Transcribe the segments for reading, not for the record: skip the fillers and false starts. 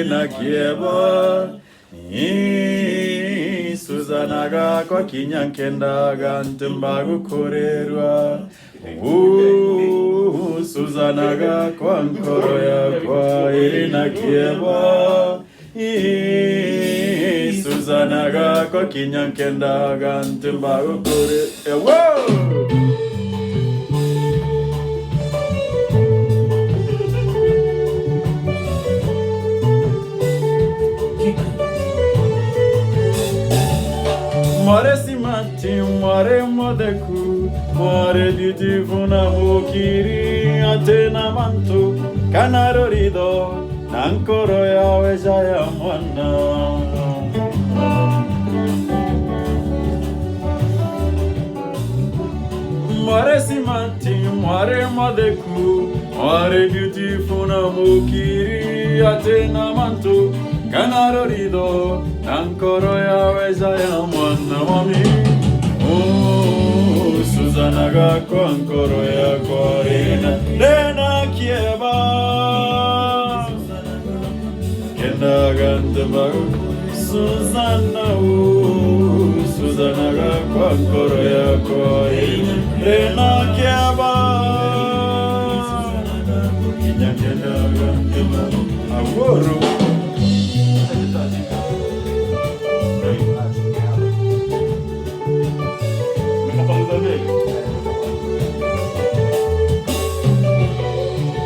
Irina kieba Suzanaga kwa kinyankendaga ntembagu korerwa Suzanaga kwa nkoro yakwa Irina kieba Suzanaga kwa kinyankendaga ntembagu korerwa More simati, more modeku, more beautiful na mukiri, atena mantu, kanarorido, nankoro yawe jaya mwana. More simati, more modeku, more beautiful na mukiri, atena mantu, kanarorido, nankoro yawe jaya mwana mami. Suzanaga kwa nkoro yakwa Irina kieba Kendaga ntembagu Suzanaga kwa nkoro yakwa Irina kieba Kinyankendaga ntembagu Aworo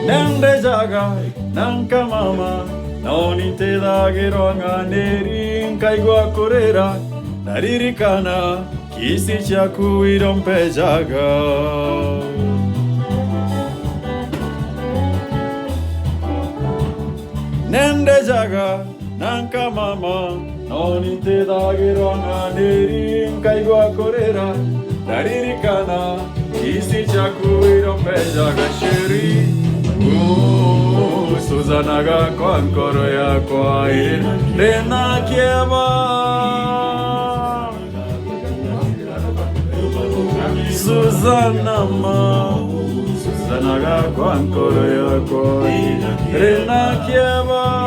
Nende jaga, nanka mama, noni te dagero nganeri, kaigua korera, naririkana, kisi chaku irompe jaga. Nende jaga, nanka mama, noni te dagero nganeri, kaigua korera, naririkana, kisi chaku irompe jaga sheri. Suzanaga kwa nkoro yakwa Irina kieba Suzanaga kwa nkoro yakwa Irina kieba